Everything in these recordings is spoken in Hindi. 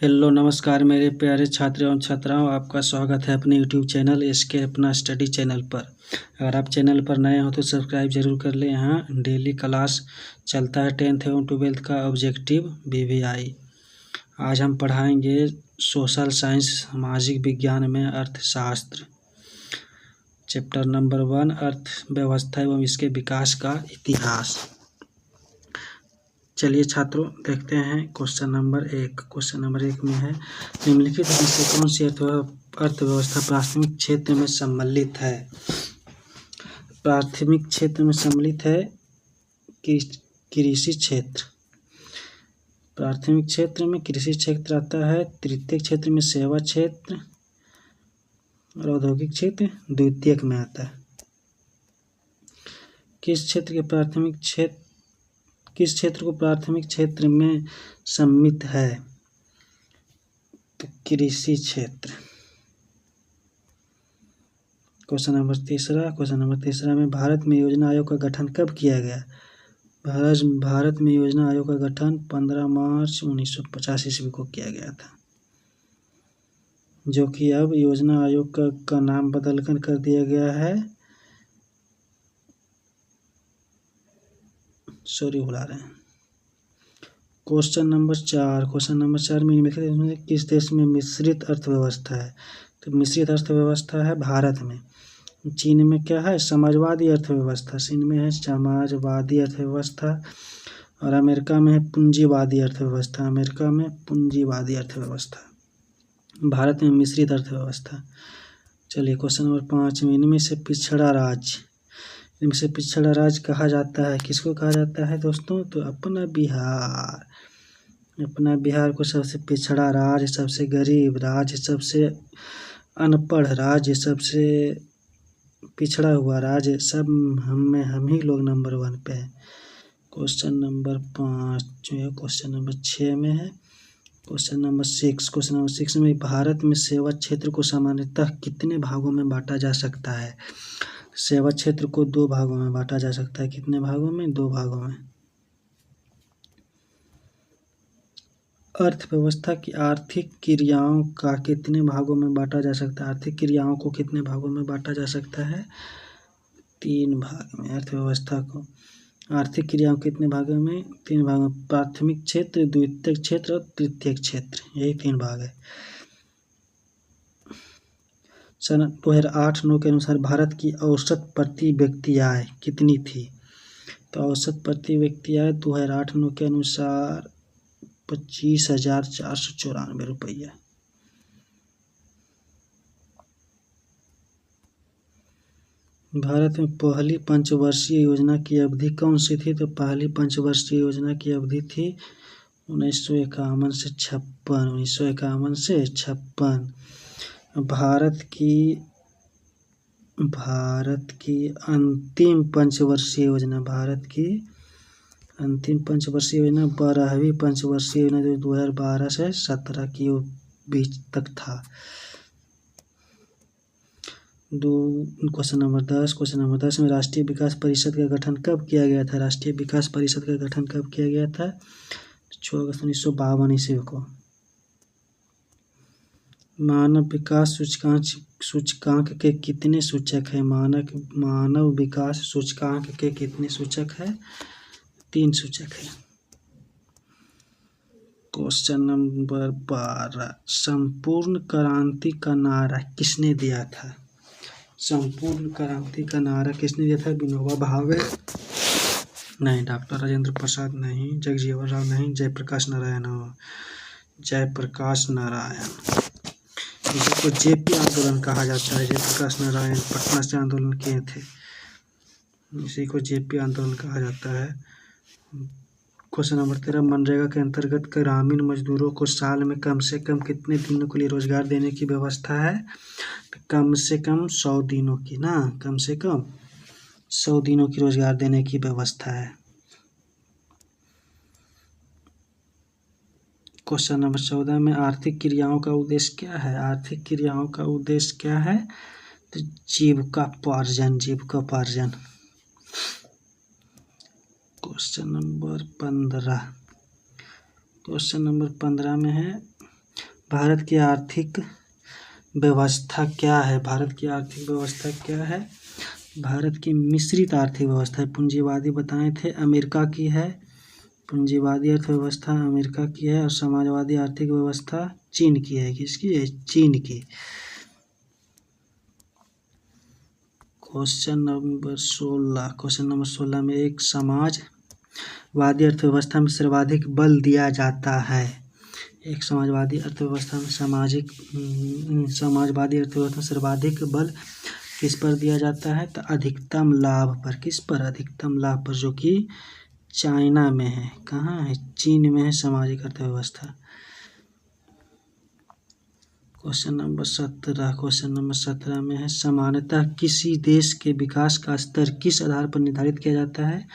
हेलो नमस्कार मेरे प्यारे छात्र एवं छात्राओं, आपका स्वागत है अपने यूट्यूब चैनल एसके अपना स्टडी चैनल पर। अगर आप चैनल पर नए हो तो सब्सक्राइब जरूर कर लें। यहाँ डेली क्लास चलता है 10th एवं 12th का ऑब्जेक्टिव वीवीआई। आज हम पढ़ाएंगे सोशल साइंस सामाजिक विज्ञान में अर्थशास्त्र, चैप्टर नंबर 1 अर्थव्यवस्था एवं इसके विकास का इतिहास। चलिए छात्रों देखते हैं क्वेश्चन नंबर 1। क्वेश्चन नंबर 1 में है, निम्नलिखित में से कौन सी अर्थव्यवस्था प्राथमिक क्षेत्र में सम्मिलित है? प्राथमिक क्षेत्र में सम्मिलित है कृषि क्षेत्र। प्राथमिक क्षेत्र में कृषि क्षेत्र आता है, तृतीयक क्षेत्र में सेवा क्षेत्र और औद्योगिक क्षेत्र द्वितीयक में आता है। किस क्षेत्र को प्राथमिक क्षेत्र में सम्मिलित है? तो कृषि क्षेत्र। क्वेश्चन नंबर 3 में भारत में योजना आयोग का गठन कब किया गया? भारत में योजना आयोग का गठन 15 मार्च 1950 ईस्वी को किया गया था, जो कि अब योजना आयोग का नाम बदलकर कर दिया गया है, क्वेश्चन नंबर 4 में निम्नलिखित किस देश में मिश्रित अर्थव्यवस्था है? तो मिश्रित अर्थव्यवस्था है भारत में। चीन में क्या है? समाजवादी अर्थव्यवस्था। चीन में है समाजवादी अर्थव्यवस्था और अमेरिका में है पूंजीवादी अर्थव्यवस्था। भारत में मिश्रित अर्थव्यवस्था। चलिए क्वेश्चन नंबर 5 में, इनमें से पिछड़ा राज्य कहा जाता है? किसको कहा जाता है दोस्तों? तो अपना बिहार को सबसे पिछड़ा राज्य, सबसे गरीब राज्य, सबसे अनपढ़ राज्य, सबसे पिछड़ा हुआ राज्य, सब हम ही लोग नंबर 1 पे है। क्वेश्चन नंबर 5 जो है क्वेश्चन नंबर 6 में है। क्वेश्चन नंबर 6 में, भारत में सेवा क्षेत्र को सामान्यतः कितने भागों में बांटा जा सकता है? सेवा क्षेत्र को 2 भागों में बांटा जा सकता है। कितने भागों में? 2 भागों में। अर्थव्यवस्था की आर्थिक क्रियाओं का कितने भागों में बांटा जा सकता है? आर्थिक क्रियाओं को कितने भागों में बांटा जा सकता है? 3 भाग में। अर्थव्यवस्था को आर्थिक क्रियाओं कितने भागों में? 3 भागों में। प्राथमिक क्षेत्र, द्वितीयक क्षेत्र और तृतीयक क्षेत्र, यही 3 भाग है। सन 2008-9 के अनुसार भारत की औसत प्रति व्यक्ति आय कितनी थी? तो औसत प्रति व्यक्ति आय 2008-9 के अनुसार 25,494 रुपया। भारत में पहली पंचवर्षीय योजना की अवधि कौन सी थी? तो पहली पंचवर्षीय योजना की अवधि थी 1951 से 56। भारत की अंतिम पंचवर्षीय योजना 12वीं पंचवर्षीय योजना जो 2012 से 17 के बीच तक था। क्वेश्चन नंबर 10 में राष्ट्रीय विकास परिषद का गठन कब किया गया था? राष्ट्रीय विकास परिषद का गठन कब किया गया था? 6 अगस्त 1952 ईस्वी को। मानव विकास सूचकांक के कितने सूचक हैं? मानव विकास सूचकांक के कितने सूचक हैं? 3 सूचक हैं। क्वेश्चन नंबर 12, संपूर्ण क्रांति का नारा किसने दिया था? संपूर्ण क्रांति का नारा किसने दिया था? विनोबा भावे नहीं, डॉक्टर राजेंद्र प्रसाद नहीं, जगजीवन राम नहीं, जयप्रकाश नारायण। जिसको जेपी आंदोलन कहा जाता है। जयप्रकाश नारायण पटना से आंदोलन किए थे, इसी को जेपी आंदोलन कहा जाता है। क्वेश्चन नंबर 13, मनरेगा के अंतर्गत ग्रामीण मजदूरों को साल में कम से कम कितने दिनों के लिए रोजगार देने की व्यवस्था है? कम से कम 100 दिनों की ना, कम से कम 100 दिनों की रोजगार देने की व्यवस्था है। क्वेश्चन नंबर 14 में, आर्थिक क्रियाओं का उद्देश्य क्या है? आर्थिक क्रियाओं का उद्देश्य क्या है? तो जीविकोपार्जन। क्वेश्चन नंबर 15 में है, भारत की आर्थिक व्यवस्था क्या है? भारत की आर्थिक व्यवस्था क्या है? भारत की मिश्रित आर्थिक व्यवस्था है। पूंजीवादी बताए थे अमेरिका की है, पूंजीवादी अर्थव्यवस्था अमेरिका की है, और समाजवादी आर्थिक व्यवस्था चीन की है। किसकी है? चीन की। क्वेश्चन नंबर 16 में एक समाजवादी अर्थव्यवस्था में सर्वाधिक बल दिया जाता है। एक समाजवादी अर्थव्यवस्था में समाजवादी अर्थव्यवस्था में सर्वाधिक बल किस पर दिया जाता है? तो अधिकतम लाभ पर। किस पर? अधिकतम लाभ पर, जो कि चाइना में है। कहाँ है? चीन में है सामाजिक अर्थव्यवस्था। क्वेश्चन नंबर 17 में है सामान्यतः किसी देश के विकास का स्तर किस आधार पर निर्धारित किया जाता है?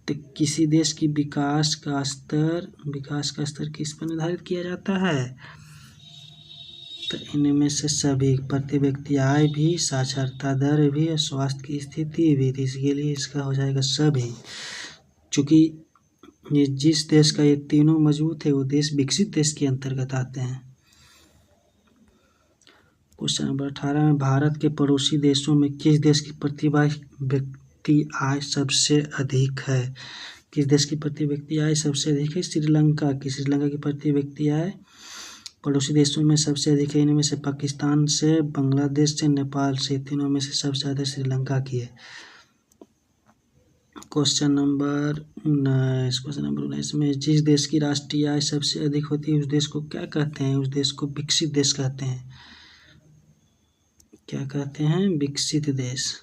तो किसी देश की विकास का स्तर किस पर निर्धारित किया जाता है? तो इनमें से सभी, प्रति व्यक्ति आय भी, साक्षरता दर भी और स्वास्थ्य की स्थिति भी। तो इसके लिए इसका हो जाएगा सभी। चूँकि ये जिस देश का ये तीनों मजबूत है वो देश विकसित देश के अंतर्गत आते हैं। क्वेश्चन नंबर 18 में भारत के पड़ोसी देशों में किस देश की प्रति व्यक्ति आय सबसे अधिक है? किस देश की प्रति व्यक्ति आय सबसे अधिक है? श्रीलंका की। श्रीलंका की प्रति व्यक्ति आय पड़ोसी देशों में सबसे अधिक है। इनमें से पाकिस्तान से, बांग्लादेश से, नेपाल से, तीनों में से सबसे ज़्यादा श्रीलंका की है। क्वेश्चन नंबर 19 में जिस देश की राष्ट्रीय आय सबसे अधिक होती है उस देश को क्या कहते हैं? उस देश को विकसित देश कहते हैं। क्या कहते हैं? विकसित देश।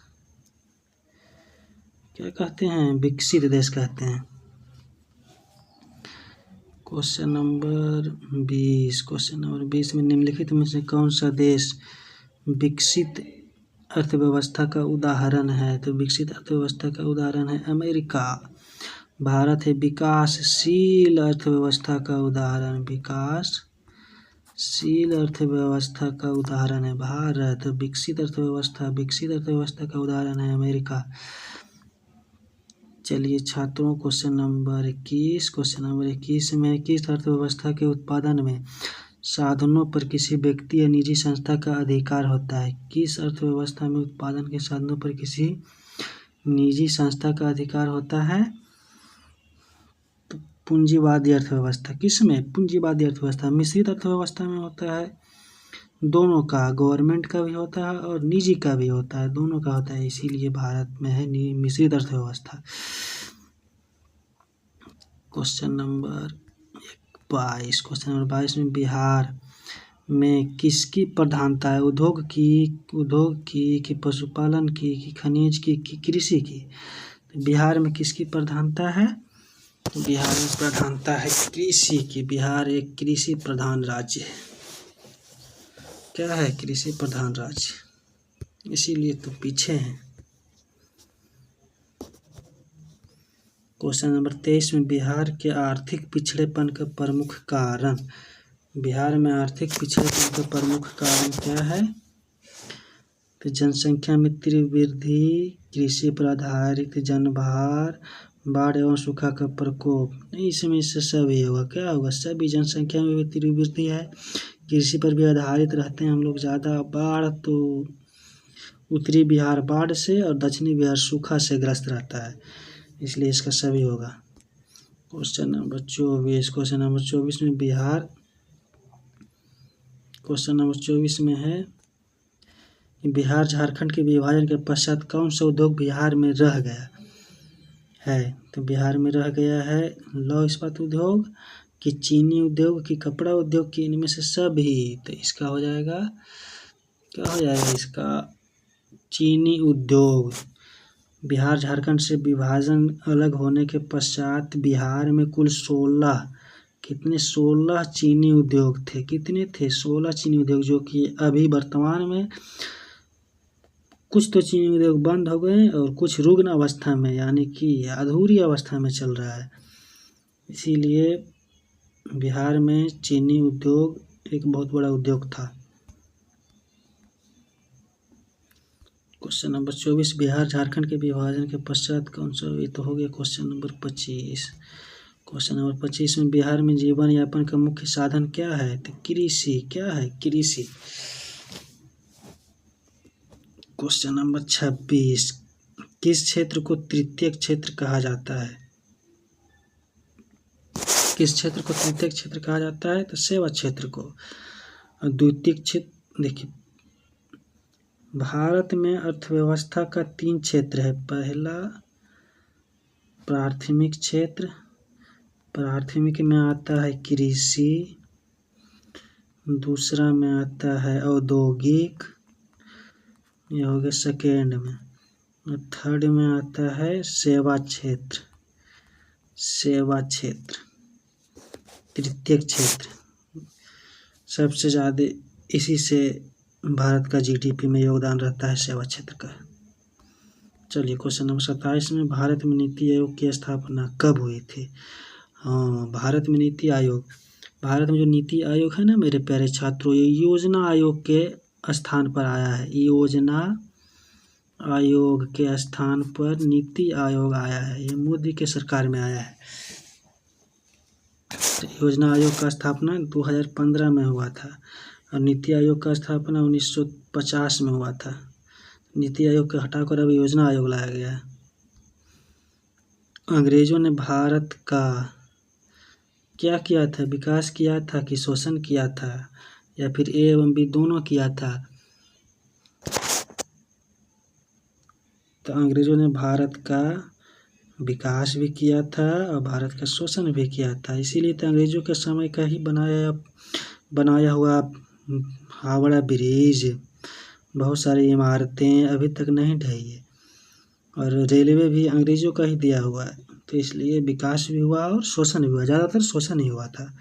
क्या कहते हैं? विकसित देश कहते हैं। क्वेश्चन नंबर 20 में निम्नलिखित में से कौन सा देश विकसित अर्थव्यवस्था का उदाहरण है? तो विकसित अर्थव्यवस्था का उदाहरण है अमेरिका। भारत है विकासशील अर्थव्यवस्था का उदाहरण। विकासशील अर्थव्यवस्था का उदाहरण है भारत। विकसित अर्थव्यवस्था का उदाहरण है अमेरिका। चलिए छात्रों, क्वेश्चन नंबर 21 में किस अर्थव्यवस्था के उत्पादन में साधनों पर किसी व्यक्ति या निजी संस्था का अधिकार होता है? किस अर्थव्यवस्था में उत्पादन के साधनों पर किसी निजी संस्था का अधिकार होता है? तो पूंजीवादी अर्थव्यवस्था। किस में? पूंजीवादी अर्थव्यवस्था। मिश्रित अर्थव्यवस्था में होता है दोनों का, गवर्नमेंट का भी होता है और निजी का भी होता है, दोनों का होता है। इसीलिए भारत में है मिश्रित अर्थव्यवस्था। क्वेश्चन नंबर 22 में बिहार में किसकी प्रधानता है? उद्योग की कि पशुपालन की कि खनिज की कि कृषि की? तो बिहार में किसकी प्रधानता है? बिहार में प्रधानता है कृषि की। बिहार एक कृषि प्रधान राज्य है। क्या है? कृषि प्रधान राज्य, इसीलिए तो पीछे हैं। क्वेश्चन नंबर 23 में बिहार के आर्थिक पिछड़ेपन का प्रमुख कारण। बिहार में आर्थिक पिछड़ेपन का प्रमुख कारण क्या है? तो जनसंख्या में तीव्र वृद्धि, कृषि पर आधारित जनभार, बाढ़ एवं सूखा का प्रकोप। इसमें से सभी होगा। क्या होगा? सभी। जनसंख्या में भी तीव्र वृद्धि है, कृषि पर भी आधारित रहते हैं हम लोग ज़्यादा। बाढ़ तो उत्तरी बिहार बाढ़ से और दक्षिणी बिहार सूखा से ग्रस्त रहता है, इसलिए इसका सभी होगा। क्वेश्चन नंबर 24 में क्वेश्चन नंबर 24 में है बिहार झारखंड के विभाजन के पश्चात कौन सा उद्योग बिहार में रह गया है? तो बिहार में रह गया है लौह इस्पात उद्योग कि चीनी उद्योग कि कपड़ा उद्योग कि इनमें से सभी। तो इसका हो जाएगा, क्या हो जाएगा इसका? चीनी उद्योग। बिहार झारखंड से विभाजन अलग होने के पश्चात बिहार में कुल 16 चीनी उद्योग थे। कितने थे? 16 चीनी उद्योग, जो कि अभी वर्तमान में कुछ तो चीनी उद्योग बंद हो गए और कुछ रुग्ण अवस्था में, यानी कि अधूरी अवस्था में चल रहा है। इसीलिए बिहार में चीनी उद्योग एक बहुत बड़ा उद्योग था। क्वेश्चन नंबर 24 बिहार झारखंड के विभाजन के पश्चात कौन सा? ये तो हो गया क्वेश्चन नंबर 25। क्वेश्चन नंबर 25 में बिहार में जीवन यापन का मुख्य साधन क्या है? तो कृषि। क्या है? कृषि। क्वेश्चन नंबर 26 किस क्षेत्र को तृतीय क्षेत्र कहा जाता है? किस क्षेत्र को तृतीय क्षेत्र कहा जाता है? तो सेवा क्षेत्र को। और द्वितीय क्षेत्र देखिए, भारत में अर्थव्यवस्था का 3 क्षेत्र है। पहला प्राथमिक क्षेत्र, प्राथमिक में आता है कृषि, दूसरा में आता है औद्योगिक, यह हो गया सेकेंड में, और थर्ड में आता है सेवा क्षेत्र। सेवा क्षेत्र तृतीय क्षेत्र सबसे ज़्यादा इसी से भारत का जीडीपी में योगदान रहता है, सेवा क्षेत्र का। चलिए क्वेश्चन नंबर 27 में भारत में नीति आयोग की स्थापना कब हुई थी? हाँ, भारत में नीति आयोग, भारत में जो नीति आयोग है ना मेरे प्यारे छात्रों, ये योजना आयोग के स्थान पर आया है। योजना आयोग के स्थान पर नीति आयोग आया है। ये मोदी के सरकार में आया है। तो योजना आयोग का स्थापना 2015 में हुआ था और नीति आयोग का स्थापना 1950 में हुआ था। नीति आयोग को हटाकर अब योजना आयोग लाया गया है। अंग्रेजों ने भारत का क्या किया था? विकास किया था कि शोषण किया था, या फिर ए एवं बी दोनों किया था? तो अंग्रेजों ने भारत का विकास भी किया था और भारत का शोषण भी किया था। इसीलिए तो अंग्रेजों के समय का ही बनाया हुआ हावड़ा ब्रिज, बहुत सारी इमारतें अभी तक नहीं ढही है, और रेलवे भी अंग्रेजों का ही दिया हुआ है। तो इसलिए विकास भी हुआ और शोषण भी हुआ, ज़्यादातर शोषण ही हुआ था।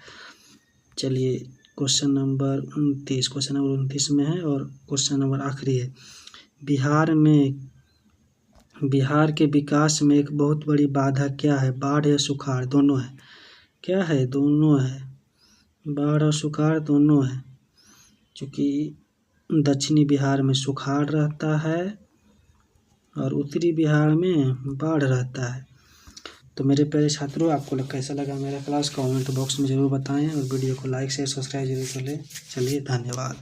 चलिए क्वेश्चन नंबर 29 में है और क्वेश्चन नंबर आखिरी है। बिहार के विकास में एक बहुत बड़ी बाधा क्या है? बाढ़ या सुखाड़? दोनों है। क्या है? दोनों है। बाढ़ और सुखाड़ दोनों है, क्योंकि दक्षिणी बिहार में सुखाड़ रहता है और उत्तरी बिहार में बाढ़ रहता है। तो मेरे प्यारे छात्रों, आपको कैसा लगा मेरा क्लास? कमेंट बॉक्स में ज़रूर बताएं और वीडियो को लाइक शेयर सब्सक्राइब जरूर कर लें। चलिए धन्यवाद।